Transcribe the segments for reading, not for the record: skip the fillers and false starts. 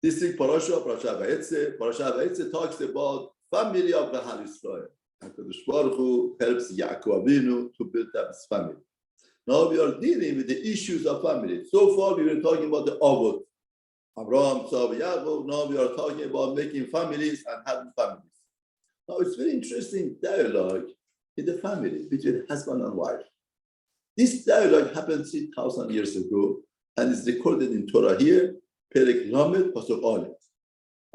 This is Parasha Vayetzei. Parasha Vayetzei talks about family of the Israel. HaKadosh Baruch Hu helps Yaakov Avinu to build up his family. Now we are dealing with the issues of family. So far we were talking about the Avot, Abraham, Sarah, Yaakov. Now we are talking about making families and having families. Now it's very interesting dialogue in the family between husband and wife. This dialogue happened 3,000 years ago and is recorded in Torah here. Perek Lamed Pasuk Aleph.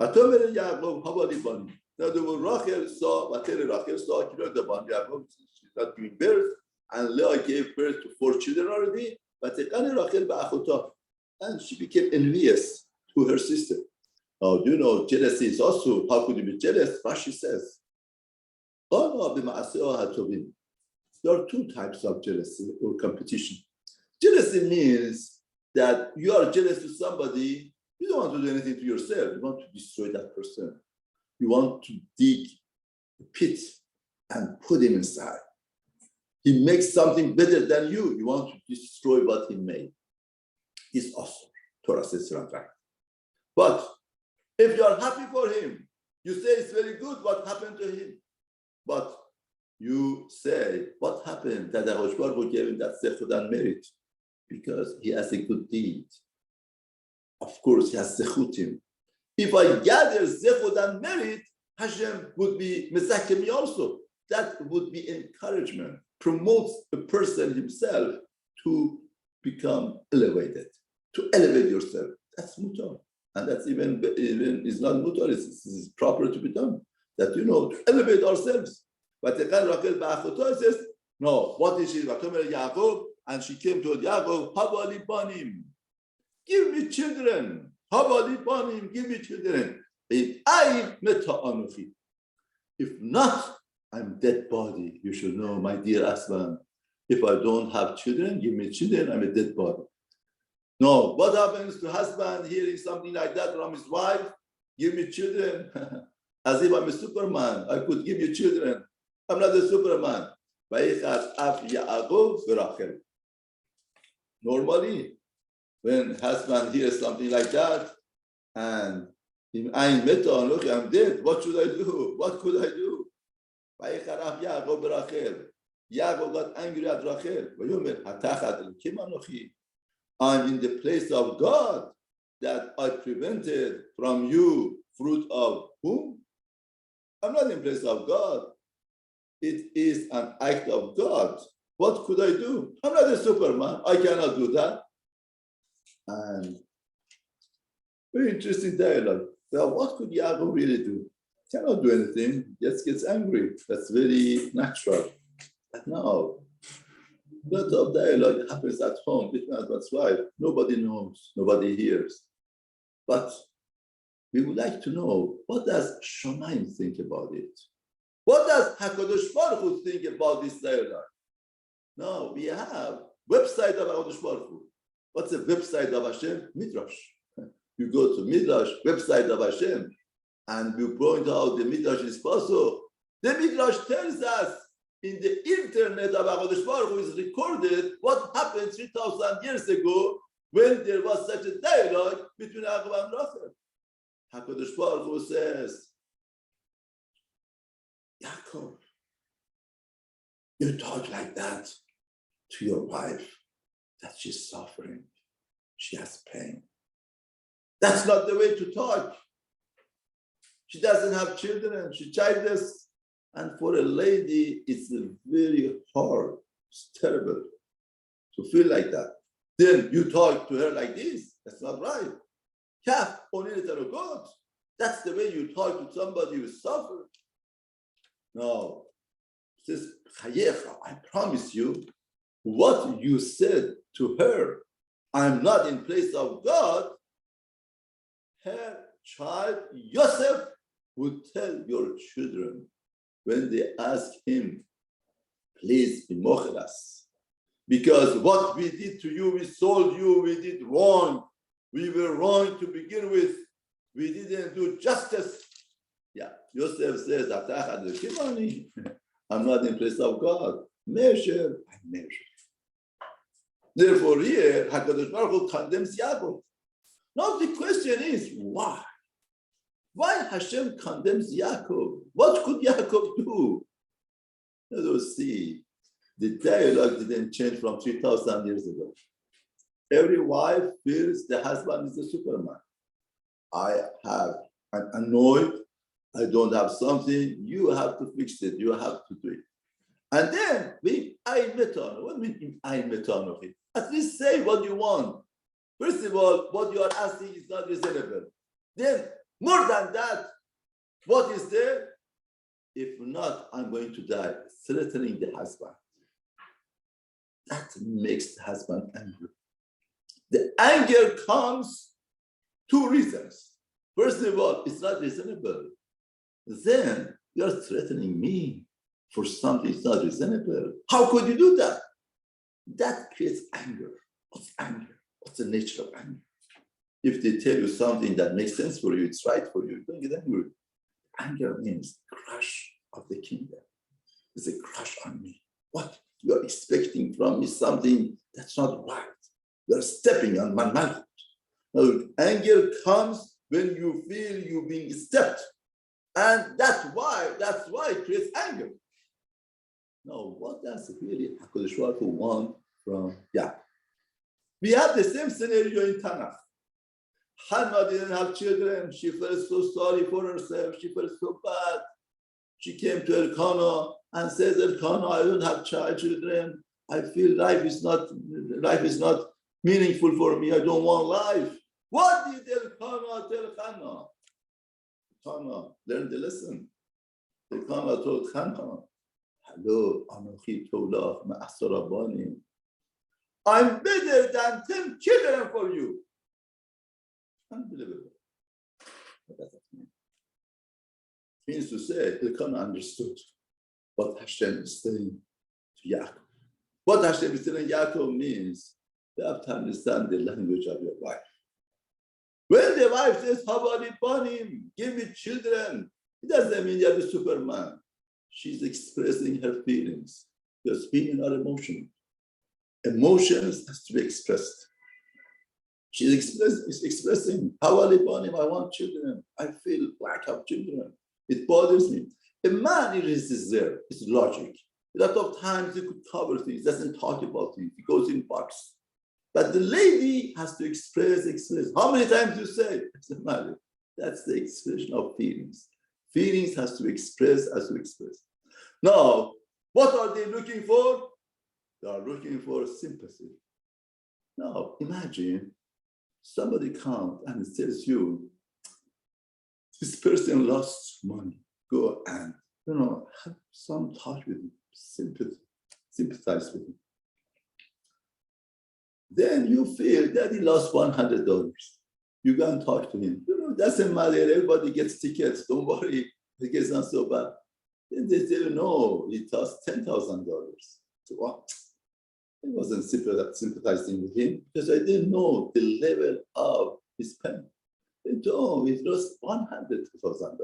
Vatomer Yaakov Havali Bani. Now the word Rachel saw, Rachel saw Yaakov, she's not giving birth, and Leah gave birth to 4 children already. And she became envious to her sister. Now, do you know jealousy is also, how could you be jealous? Rashi says, there are 2 types of jealousy or competition. Jealousy means that you are jealous to somebody, you don't want to do anything to yourself, you want to destroy that person. You want to dig a pit and put him inside. He makes something better than you, you want to destroy what he made. It's awesome. Torah says right. But if you are happy for him, you say it's very good what happened to him. But you say, what happened that HaKadosh Baruch Hu gave him that zechut and merit? Because he has a good deed. Of course, he has zechutim. If I gather zechut and merit, Hashem would be mezakem me also. That would be encouragement, promotes a person himself to become elevated, to elevate yourself. That's mutar. And that's even is not mutar, it's proper to be done. That, to elevate ourselves. But the Rachel Ba'achotah says, no, what is she? Yaakov, and she came to Yaakov, Havali Banim, give me children. Havali Banim, give me children. If not, I'm dead body. You should know, my dear husband, if I don't have children, give me children, I'm a dead body. No, what happens to husband hearing something like that from his wife? Give me children. As if I'm a Superman, I could give you children. I'm not a Superman. Normally, when husband hears something like that, and I'm dead, what should I do? What could I do? Yaakov got angry at Rachel. I'm in the place of God that I prevented from you fruit of whom? I'm not in place of God. It is an act of God. What could I do? I'm not a Superman. I cannot do that. And very interesting dialogue. Well, what could Yaakov really do? Cannot do anything. Just gets angry. That's very natural. But no. A lot of dialogue happens at home between husband's wife. Nobody knows. Nobody hears. But we would like to know, what does Shomayim think about it? What does HaKadosh Baruch Hu think about this dialogue? Now, we have website of HaKadosh Baruch Hu. What's the website of Hashem? Midrash. You go to Midrash, website of Hashem, and you point out the Midrash is possible. The Midrash tells us in the internet of HaKadosh Baruch Hu is recorded what happened 3,000 years ago when there was such a dialogue between Yaakov and Rachel. HaKadosh Baruch Hu says, Yaakov, you talk like that to your wife, that she's suffering, she has pain. That's not the way to talk. She doesn't have children, she's childless. And for a lady, it's very hard, it's terrible to feel like that. Then you talk to her like this, that's not right. Kaf, only God. That's the way you talk to somebody who suffers. No, it says, I promise you, what you said to her, I'm not in place of God, her child, Yosef, would tell your children when they ask him, please be mochel us. Because what we did to you, we sold you, we did wrong. We were wrong to begin with. We didn't do justice. Yeah, Yosef says, I'm not in place of God. Measure, I measure. Therefore, here, HaKadosh Baruch Hu condemns Yaakov. Now the question is, why? Why Hashem condemns Yaakov? What could Yaakov do? Let us see. The dialogue didn't change from 3,000 years ago. Every wife feels the husband is a Superman. I'm annoyed. I don't have something. You have to fix it. You have to do it. And then what mean at least say what you want. First of all, what you are asking is not reasonable. Then, more than that, what is there? If not, I'm going to die. Threatening the husband. That makes the husband angry. The anger comes two reasons. First of all, it's not reasonable. Then you are threatening me for something that's not reasonable. How could you do that? That creates anger. What's anger? What's the nature of anger? If they tell you something that makes sense for you, it's right for you, don't get angry. Anger means crush of the kingdom. It's a crush on me. What? You are expecting from me something that's not right. You are stepping on my manhood. Now, anger comes when you feel you're being stepped. And that's why it creates anger. Now, what does really HaKadosh Baruch Hu want from Yaakov? We have the same scenario in Tanakh. Hannah didn't have children. She felt so sorry for herself. She felt so bad. She came to Elkanah and says, Elkanah, I don't have children. I feel life is not meaningful for me. I don't want life. What did Elkanah tell Hannah? Hannah learned the lesson. Elkanah told Hannah, hello, Anochi Tolach Ma'asarabani. I'm better than 10 children for you. Unbelievable. What does that mean? It means to say, Elkanah understood what Hashem is saying to Yaakov. What Hashem is telling Yaakov means you have to understand the language of your wife. When the wife says, Habali Banim, give me children, it doesn't mean you're the Superman. She's expressing her feelings. Because feelings are emotional. Emotions has to be expressed. She's expressing, Habali Banim, I want children. I feel lack of children. It bothers me. A man is there. It's logic. A lot of times he could cover things, doesn't talk about things. He goes in box. But the lady has to express. How many times you say? It's a matter. That's the expression of feelings. Feelings has to express. Now, what are they looking for? They are looking for sympathy. Now, imagine somebody comes and tells you, this person lost money. Go and, have some touch with him, sympathize with him. Then you feel that he lost $100. You go and talk to him. Doesn't matter. Everybody gets tickets. Don't worry. It gets not so bad. Then they tell you, no, he lost $10,000. So what? I wasn't sympathizing with him because I didn't know the level of his pain. They told he lost $100,000.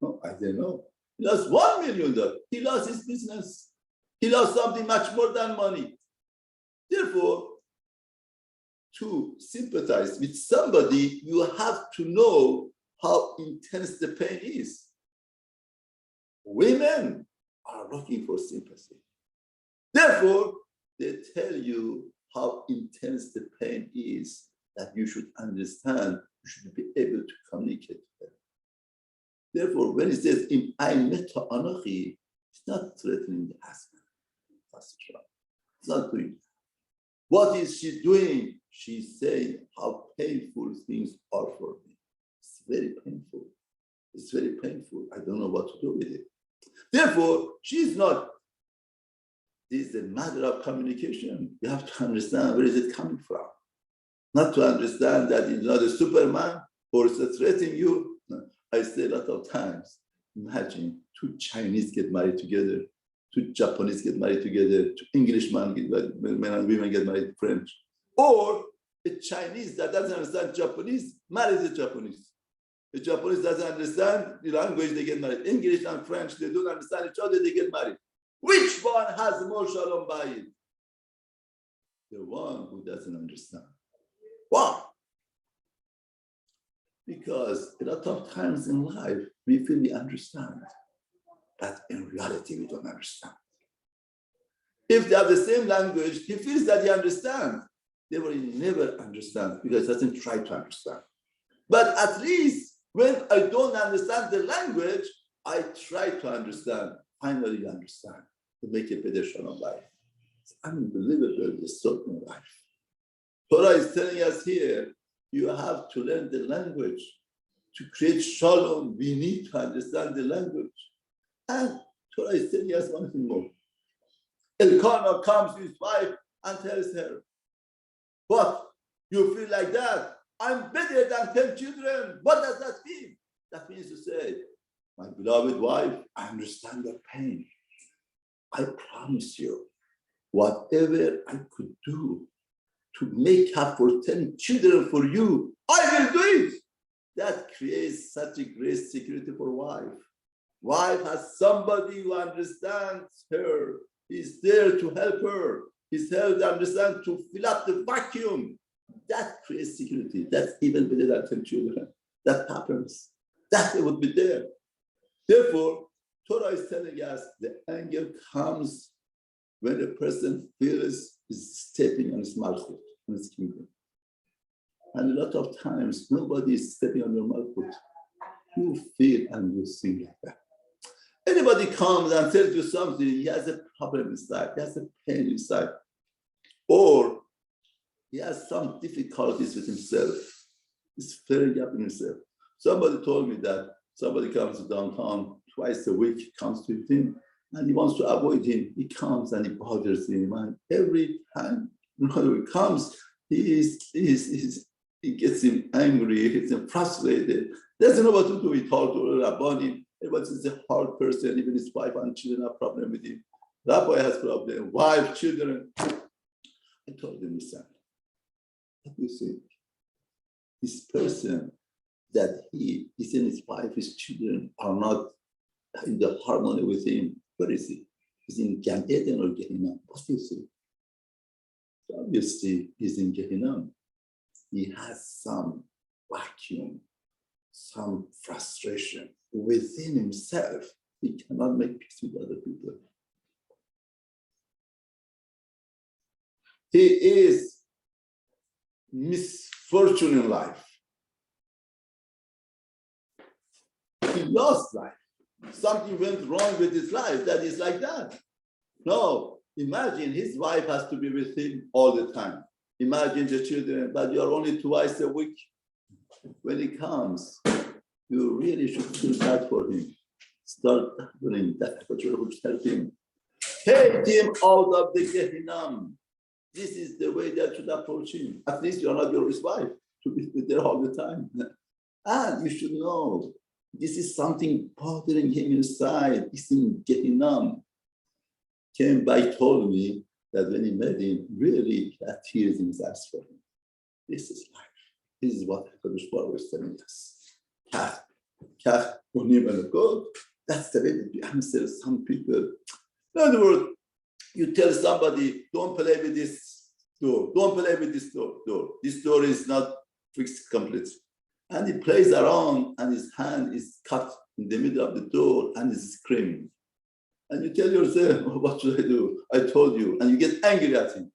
No, I didn't know. He lost $1 million. He lost his business. He lost something much more than money. Therefore, to sympathize with somebody, you have to know how intense the pain is. Women are looking for sympathy. Therefore, they tell you how intense the pain is that you should understand, you should be able to communicate with them. Therefore, when it says, I met Anochi, it's not threatening the husband. It's not doing that. What is she doing? She's saying how painful things are for me. It's very painful. It's very painful. I don't know what to do with it. Therefore, she's not. This is a matter of communication. You have to understand where is it coming from. Not to understand that it's not a Superman or it's threatening you. No. I say a lot of times, imagine two Chinese get married together, two Japanese get married together, two Englishmen get married, men and women get married French. Or a Chinese that doesn't understand Japanese marries a Japanese. A Japanese doesn't understand the language, they get married. English and French, they don't understand each other, they get married. Which one has more Shalom Bayit? The one who doesn't understand. Why? Because a lot of times in life, we feel we understand, but in reality, we don't understand. If they have the same language, he feels that he understands. They will never understand because he doesn't try to understand. But at least when I don't understand the language, I try to understand. Finally, you understand to make a better Shalom life. It's unbelievable, the Shalom life. Torah is telling us here, you have to learn the language. To create Shalom, we need to understand the language. And Torah is telling us one thing more. Elkanah comes to his wife and tells her, what? You feel like that? I'm better than 10 children. What does that mean? That means to say, my beloved wife, I understand your pain. I promise you, whatever I could do to make up for 10 children for you, I will do it. That creates such a great security for wife. Wife has somebody who understands her. He's there to help her. He's there to understand, to fill up the vacuum. That creates security. That's even better than 10 children. That happens. That would be there. Therefore, Torah is telling us the anger comes when a person feels is stepping on his malchut, on his kingdom. And a lot of times, nobody is stepping on your malchut. You feel and you think like that. Anybody comes and tells you something, he has a problem inside, he has a pain inside, or he has some difficulties with himself. He's flaring up in himself. Somebody told me that somebody comes to downtown twice a week, comes to him, and he wants to avoid him. He comes and he bothers him, and every time he comes, he gets him angry, he gets him frustrated, doesn't know what to do. He told to Rabbanim, everybody's a hard person, even his wife and children have problem with him. Rabbi has problem, wife, children. I told him, listen, what do you think? This person that he and his wife, his children are not in the harmony with him, where is he? He's in Gan Eden or Gehinnom? What do you think? So obviously, he's in Gehinnom. He has some vacuum, some frustration within himself. He cannot make peace with other people. He is misfortune in life. He lost life. Something went wrong with his life that is like that. No, imagine his wife has to be with him all the time. Imagine the children, but you're only twice a week. When he comes, you really should feel bad for him. Start doing that, but you should help him. Take him out of the Gehinnom. This is the way that should approach him. At least you're not your wife to be there all the time. And you should know, this is something bothering him inside. He's in Gehinnom. Came by, told me that when he met him, really he had tears in his eyes for him. This is life. This is what HaKadosh Baruch Hu is telling us. That's the way that we answer some people. In other words, you tell somebody, don't play with this door. Don't play with this door. This door is not fixed completely. And he plays around and his hand is cut in the middle of the door and he's screaming. And you tell yourself, oh, what should I do? I told you. And you get angry at him.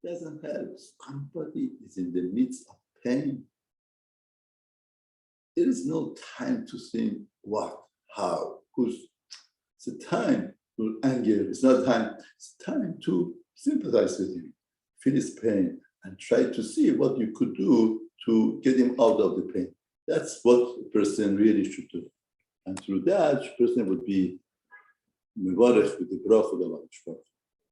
It doesn't help. Somebody is in the midst of pain. There is no time to think what, how, who's. It's a time for anger. It's not time. It's time to sympathize with him, feel his pain, and try to see what you could do to get him out of the pain. That's what a person really should do. And through that, a person would be mevarech with the bracha of Allah.